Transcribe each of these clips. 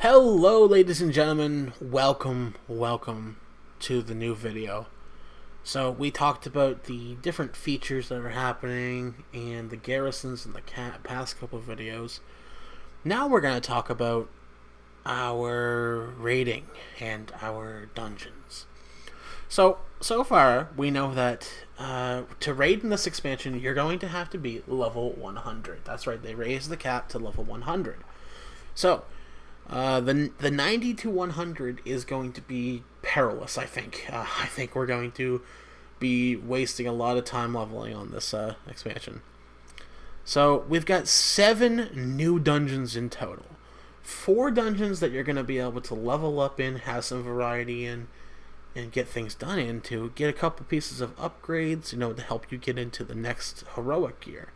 Hello ladies and gentlemen, welcome to the new video. So we talked about the different features that are happening and the garrisons in the past couple of videos. Now we're going to talk about our raiding and our dungeons. So far we know that to raid in this expansion you're going to have to be level 100. That's right, they raised the cap to level 100. So the 90 to 100 is going to be perilous, I think. I think we're going to be wasting a lot of time leveling on this expansion. So we've got 7 new dungeons in total. 4 dungeons that you're going to be able to level up in, have some variety in, and get things done in to get a couple pieces of upgrades, to help you get into the next heroic gear.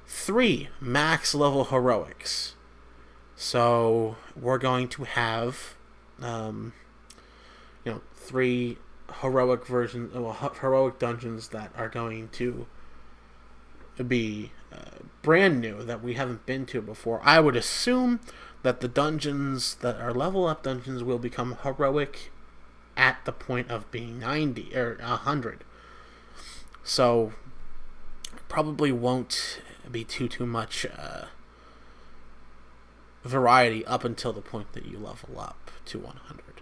3 max level heroics. So we're going to have, 3 heroic versions, heroic dungeons that are going to be brand new that we haven't been to before. I would assume that the dungeons that are level up dungeons will become heroic at the point of being 90 or 100. So probably won't be too much variety up until the point that you level up to 100.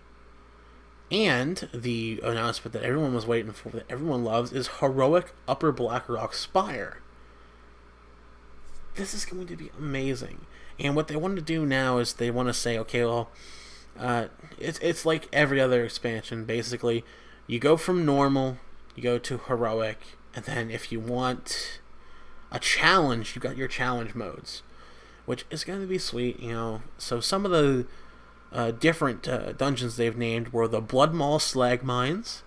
And the announcement that everyone was waiting for, that everyone loves, is Heroic Upper Blackrock Spire. This is going to be amazing. And what they want to do now is they want to say, okay, well, it's like every other expansion. Basically, you go from normal, you go to heroic, and then if you want a challenge, you got your challenge modes, which is going to be sweet, So some of the different dungeons they've named were the Blood Maw Slag Mines,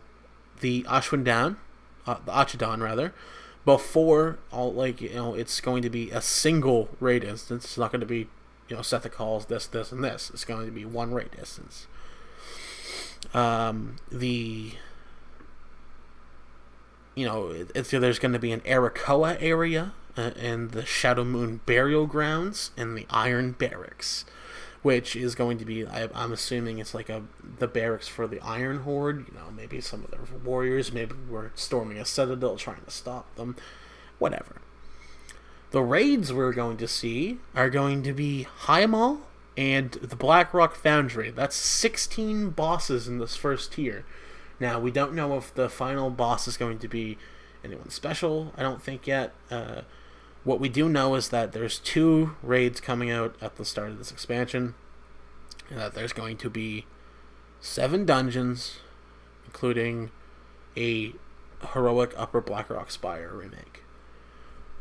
the Ashwindon, before it's going to be a single raid instance. It's not going to be, set the calls, this, and this. It's going to be one raid instance. There's going to be an Arakoa area, and the Shadow Moon Burial Grounds, and the Iron Barracks, which is going to be, I'm assuming it's like the barracks for the Iron Horde. Maybe some of their warriors, maybe we're storming a citadel trying to stop them, whatever. The raids we're going to see are going to be Heimal and the Blackrock Foundry. That's 16 bosses in this first tier. Now, we don't know if the final boss is going to be anyone special, I don't think yet. What we do know is that there's 2 raids coming out at the start of this expansion, and that there's going to be 7 dungeons, including a Heroic Upper Blackrock Spire remake.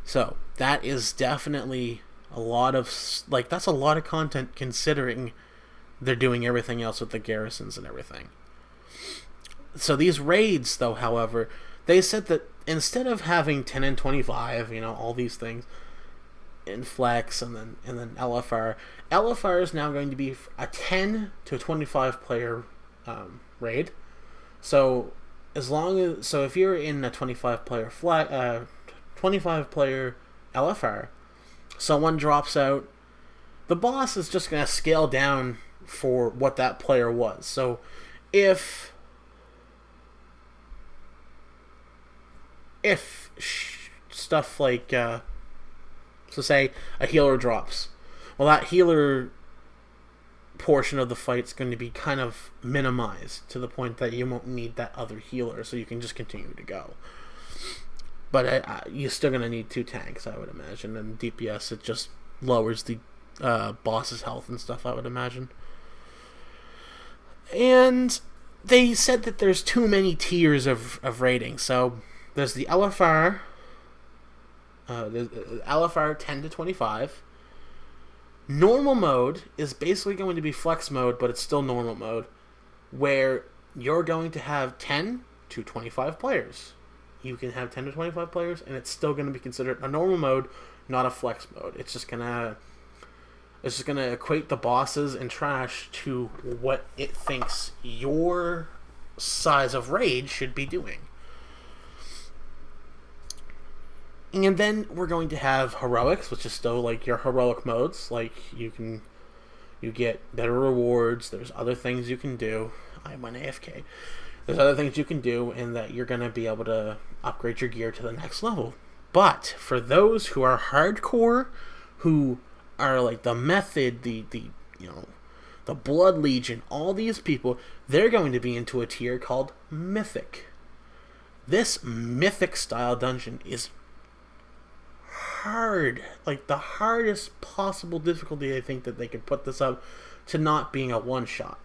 So, that is definitely a lot of, that's a lot of content considering they're doing everything else with the garrisons and everything. So these raids, though, however, they said that instead of having 10 and 25, all these things in Flex and then LFR is now going to be a 10 to 25 player raid. So if you're in a 25 player 25 player LFR, someone drops out, the boss is just going to scale down for what that player was. So if stuff like, so say a healer drops, well, that healer portion of the fight's going to be kind of minimized to the point that you won't need that other healer, so you can just continue to go. But you're still going to need 2 tanks, I would imagine, and DPS, it just lowers the boss's health and stuff, I would imagine. And they said that there's too many tiers of rating, so there's the LFR, LFR 10 to 25. Normal mode is basically going to be flex mode, but it's still normal mode, where you're going to have 10 to 25 players. You can have 10 to 25 players, and it's still going to be considered a normal mode, not a flex mode. It's just gonna equate the bosses and trash to what it thinks your size of raid should be doing. And then we're going to have heroics, which is still like your heroic modes. Like you can You get better rewards. There's other things you can do. I went AFK. There's other things you can do, and that you're going to be able to upgrade your gear to the next level. But for those who are hardcore, who are like the Method, the Blood Legion, all these people, they're going to be into a tier called Mythic. This Mythic style dungeon is hard, like the hardest possible difficulty I think that they could put this up to not being a one-shot.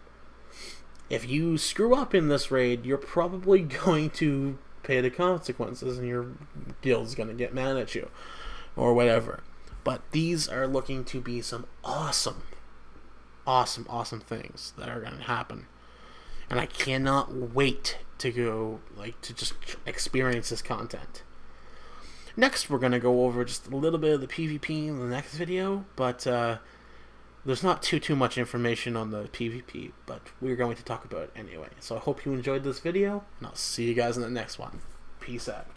If you screw up in this raid, you're probably going to pay the consequences and your guild's going to get mad at you or whatever. But these are looking to be some awesome things that are going to happen. And I cannot wait to go, to just experience this content. Next, we're going to go over just a little bit of the PvP in the next video, but there's not too much information on the PvP, but we're going to talk about it anyway. So I hope you enjoyed this video, and I'll see you guys in the next one. Peace out.